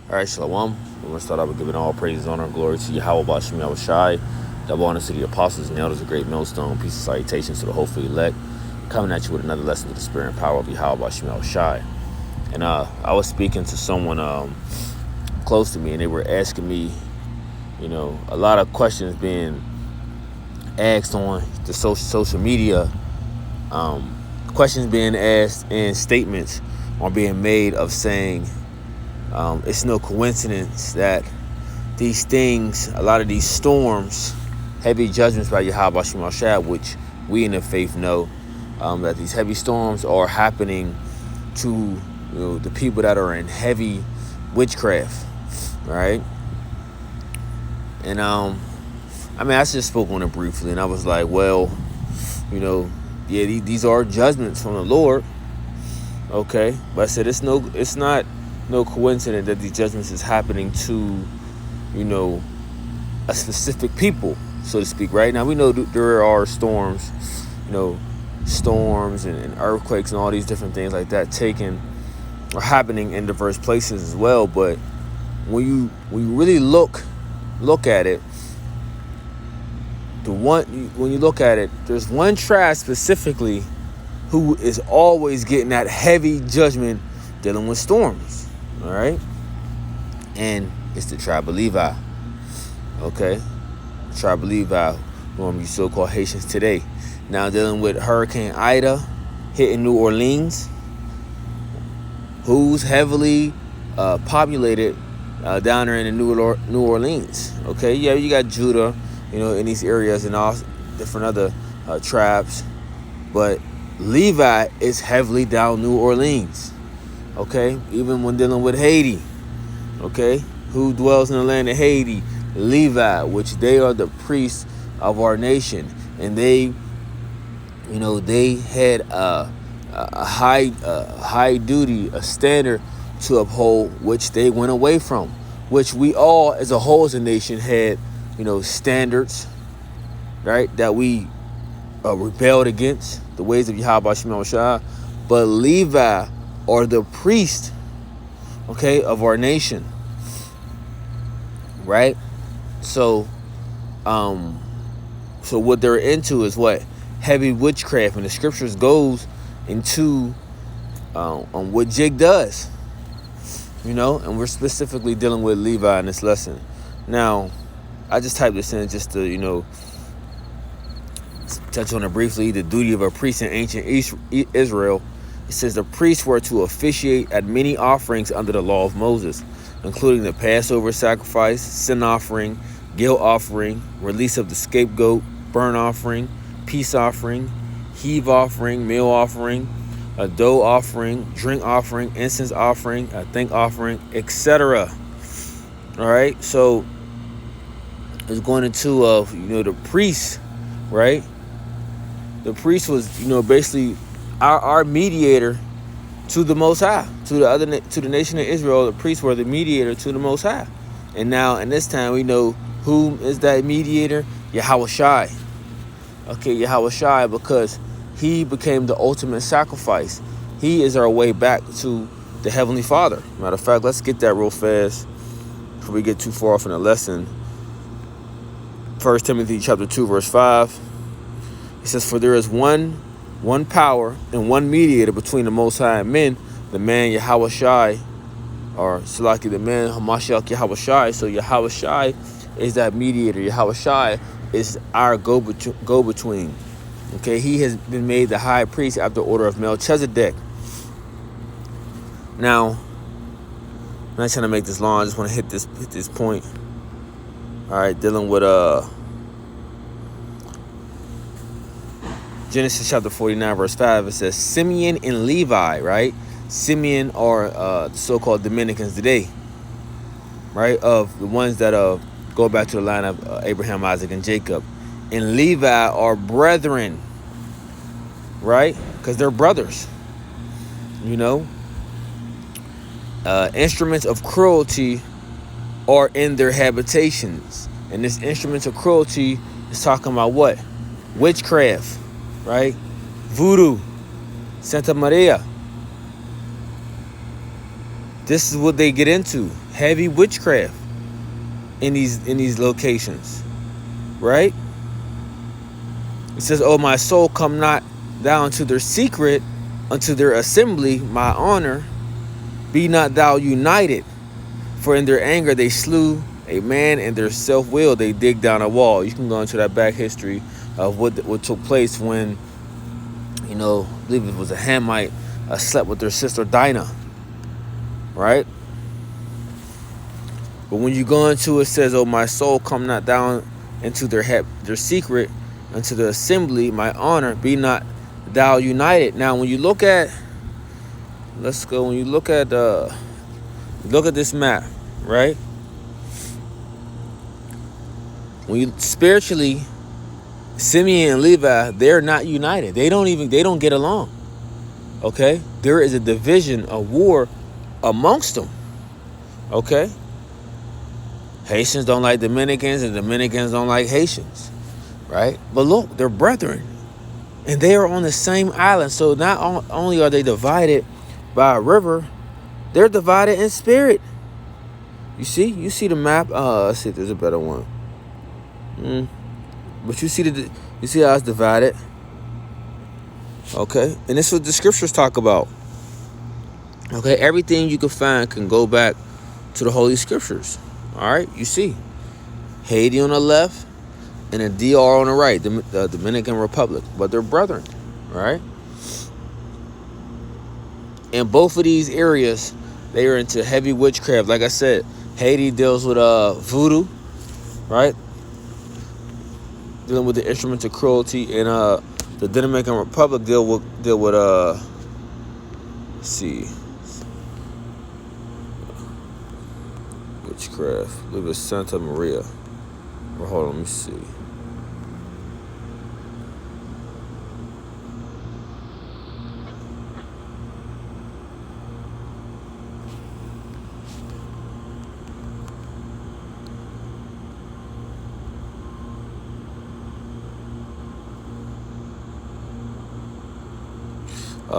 All right, Shalom. We're going to start out with giving all praise, honor, and glory to Yahweh Bashem Yahushai. Double honors to the apostles and elders of Great Millstone. Peace and salutations to the hopeful elect. Coming at you with another lesson of the spirit and power of Yahweh Bashem Yahushai. And I was speaking to someone close to me, and they were asking me, a lot of questions being asked on the social media, questions being asked and statements are being made of saying, it's no coincidence that these things, a lot of these storms, heavy judgments by Yahweh Shem Shad, which we in the faith know, that these heavy storms are happening to the people that are in heavy witchcraft, right? And I just spoke on it briefly, and I was like, well, these are judgments from the Lord, okay? But I said it's not no coincidence that these judgments is happening to, a specific people, so to speak, right? Now, we know there are storms, storms and earthquakes and all these different things like that happening in diverse places as well. But when you really look at it, when you look at it, there's one tribe specifically who is always getting that heavy judgment dealing with storms. All right, and it's the tribe of Levi. Okay, the tribe of Levi, you so-called Haitians today. Now dealing with Hurricane Ida hitting New Orleans, who's heavily populated down there in the New Orleans. Okay, yeah, you got Judah, in these areas and all different other tribes, but Levi is heavily down New Orleans. Okay, even when dealing with Haiti, okay, who dwells in the land of Haiti? Levi, which they are the priests of our nation, and they had a high duty, a standard to uphold, which they went away from, which we all as a whole as a nation had, standards, right, that we rebelled against the ways of Yahweh Shem Shah. But Levi or the priest, okay, of our nation, right? So what they're into is what? Heavy witchcraft, and the scriptures goes into on what Jig does, and we're specifically dealing with Levi in this lesson. Now, I just typed this in just to, touch on it briefly. The duty of a priest in ancient Israel. It says the priests were to officiate at many offerings under the law of Moses, including the Passover sacrifice, sin offering, guilt offering, release of the scapegoat, burnt offering, peace offering, heave offering, meal offering, a dough offering, drink offering, incense offering, a thank offering, etc. All right, so it's going into the priest, right? The priest was basically our mediator to the Most High, to the nation of Israel. The priests were the mediator to the Most High, and now in this time we know who is that mediator? Yahushai. Okay, Yahushai, because he became the ultimate sacrifice. He is our way back to the Heavenly Father. Matter of fact, let's get that real fast before we get too far off in the lesson. 1 Timothy chapter 2, verse 5. It says, "For there is one power and one mediator between the Most High and men, the man Yahushai, or Salaki, the man Hamashiach Yahushai." So Yahushai is that mediator. Yahushai is our go-between. Okay, he has been made the high priest after the order of Melchizedek. Now, I'm not trying to make this long. I just want to hit this point. All right, dealing with Genesis chapter 49, verse 5, it says, Simeon and Levi, right? Simeon are the so-called Dominicans today, right? Of the ones that go back to the line of Abraham, Isaac, and Jacob. And Levi are brethren, right? Because they're brothers, Instruments of cruelty are in their habitations. And this instruments of cruelty is talking about what? Witchcraft, right? Voodoo, Santa Maria. This is what they get into. Heavy witchcraft in these locations. Right? It says, "Oh, my soul, come not down to their secret, unto their assembly, my honor. Be not thou united. For in their anger they slew a man, and their self-will they dig down a wall." You can go into that back history of what took place when, I believe it was a Hamite, slept with their sister Dinah. Right? But when you go into it, says, "Oh, my soul, come not down into their secret, unto the assembly, my honor, be not thou united." Now, when you look at, when you look at this map, right? When you spiritually, Simeon and Levi, they're not united. They don't get along. Okay? There is a division, a war amongst them. Okay? Haitians don't like Dominicans, and Dominicans don't like Haitians. Right? But look, they're brethren. And they are on the same island. So not only are they divided by a river, they're divided in spirit. You see the map. Let's see if there's a better one. But you see how it's divided. Okay, and this is what the scriptures talk about. Okay, everything you can find can go back to the Holy Scriptures. All right, you see Haiti on the left and the DR on the right, the Dominican Republic, but they're brethren, right? In both of these areas, they are into heavy witchcraft. Like I said, Haiti deals with voodoo, right? Dealing with the instruments of cruelty, and the Dominican Republic deal with let's see, witchcraft. I believe it's Santa Maria. Well, hold on, let me see.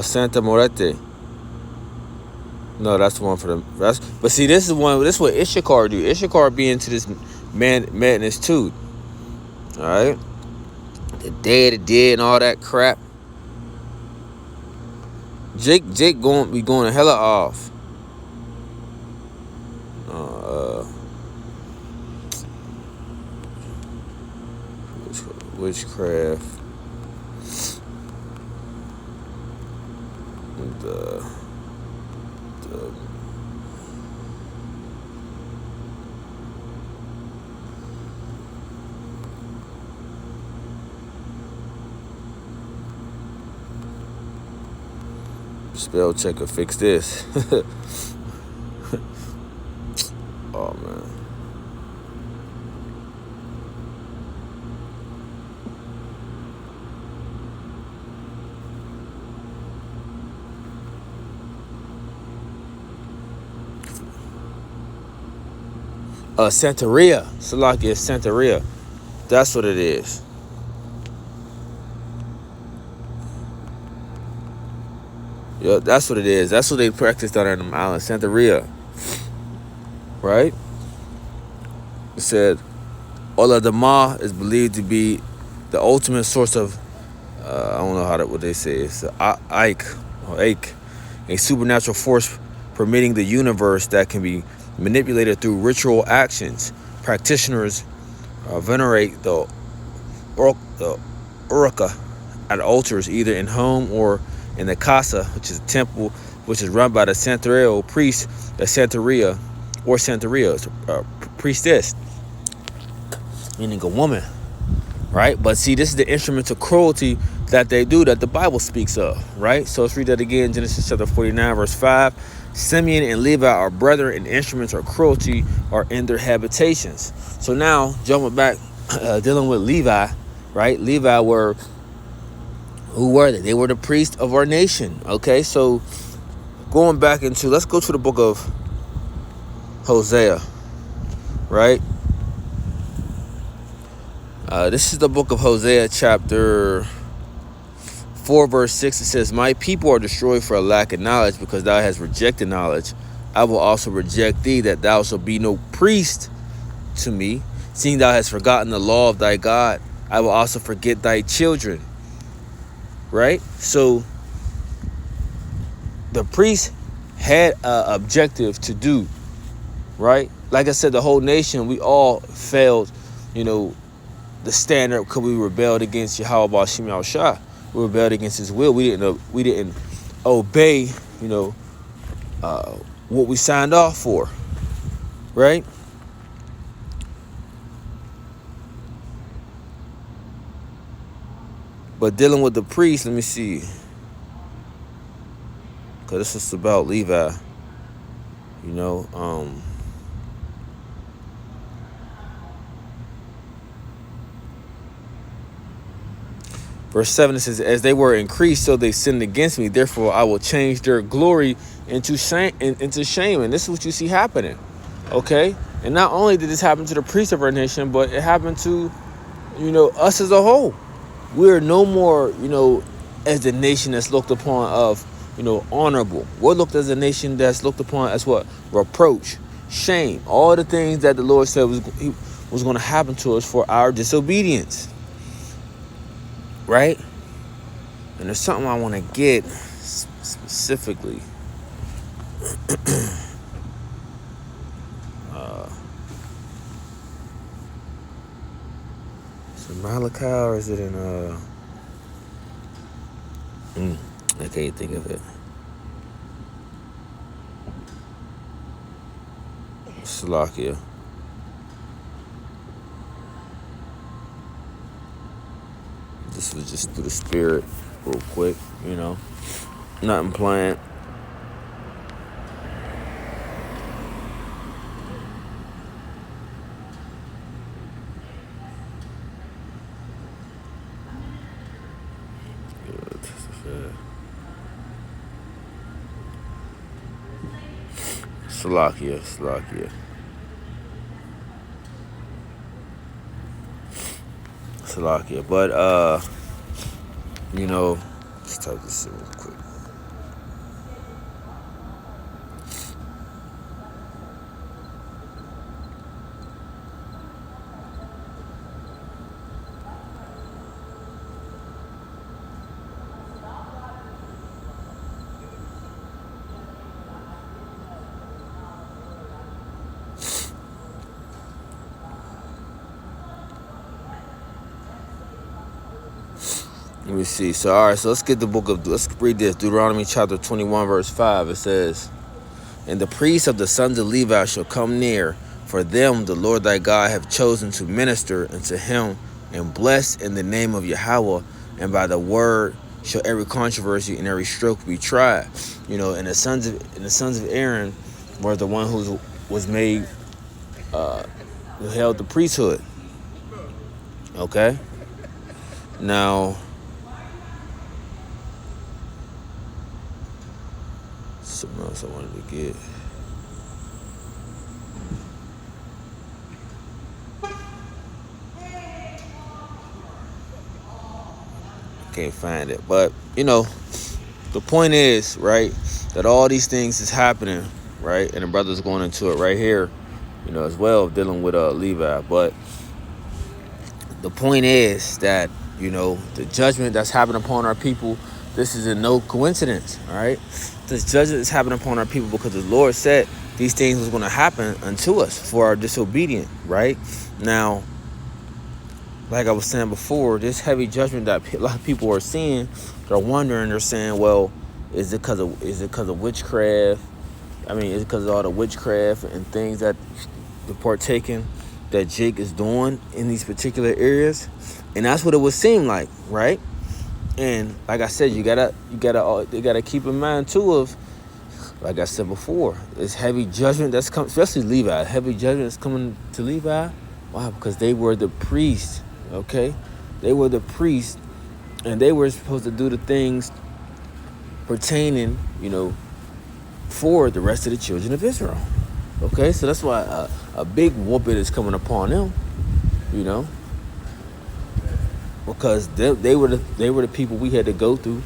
Santa Morete. No, that's the one for them. But see, this is what Issachar do. Issachar be into this madness too. All right, the dead, and all that crap. Jake be going hella off. Witchcraft. The spell checker fix this. Oh man. Santeria. Salakia Santeria. That's what it is. Yeah, that's what it is. That's what they practice down on them islands. Santeria. Right? It said, Ola Dama is believed to be the ultimate source of, I don't know what they say. It's Ike, a supernatural force permitting the universe that can be manipulated through ritual actions. Practitioners venerate the Uruka at altars, either in home or in the casa, which is a temple, which is run by the Santeria priest, the Santeria, or Santeria, priestess, meaning a woman, right? But see, this is the instrument of cruelty that they do, that the Bible speaks of, right? So let's read that again. Genesis chapter 49, verse 5. Simeon and Levi are brethren, and instruments of cruelty are in their habitations. So now, jumping back, dealing with Levi, right? Who were they? They were the priests of our nation. Okay, so going back into, let's go to the book of Hosea, right? This is the book of Hosea, chapter 4, verse 6. It says, "My people are destroyed for a lack of knowledge, because thou hast rejected knowledge. I will also reject thee, that thou shalt be no priest to me. Seeing thou hast forgotten the law of thy God, I will also forget thy children. Right? So the priest had an objective to do. Right? Like I said, the whole nation, we all failed, the standard, because we rebelled against Yahweh Ba'Shem Yahushua. We rebelled against his will. We didn't obey, what we signed off for. Right? But dealing with the priest, let me see. Because this is about Levi. Verse 7, it says, as they were increased, so they sinned against me. Therefore, I will change their glory into shame. And this is what you see happening. Okay? And not only did this happen to the priests of our nation, but it happened to, us as a whole. We're no more, as the nation that's looked upon of, honorable. We're looked as a nation that's looked upon as what? Reproach, shame. All the things that the Lord said was going to happen to us for our disobedience. Right? And there's something I want to get specifically. Is it Malachi or is it in I can't think of it. Salakia. This was just through the spirit real quick, nothing planned. Salakia. But let's type this in real quick. Let me see. So, all right. So let's read this. Deuteronomy chapter 21, verse 5. It says, and the priests of the sons of Levi shall come near, for them the Lord thy God hath chosen to minister unto him, and bless in the name of Yahweh, and by the word shall every controversy and every stroke be tried. And the sons of Aaron were the one who was made, who held the priesthood. Okay. Now, something else I wanted to get. Can't find it. But, the point is, right, that all these things is happening, right? And the brother's going into it right here, as well, dealing with Levi. But the point is that, the judgment that's happening upon our people, this is no coincidence, all right? This judgment is happening upon our people because the Lord said these things was going to happen unto us for our disobedience, right? Now, like I was saying before, this heavy judgment that a lot of people are seeing, they're wondering, they're saying, well, is it because of witchcraft? I mean, is it because of all the witchcraft and things that the partaking that Jake is doing in these particular areas? And that's what it would seem like, right? And like I said, you gotta keep in mind too of, like I said before, this heavy judgment that's coming, especially Levi. Heavy judgment that's coming to Levi. Why? Because they were the priests. Okay, they were the priests, and they were supposed to do the things pertaining, for the rest of the children of Israel. Okay, so that's why a big whooping is coming upon them, because they were the people we had to go through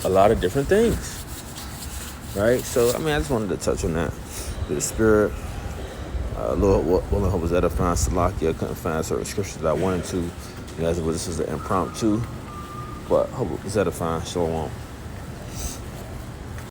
a lot of different things. right? So, I mean, I just wanted to touch on that. The Spirit, Lord willing, hope was edifying. Salakia, couldn't find certain scriptures that I wanted to. You guys, this was an impromptu, but hope it was edifying. Shalom.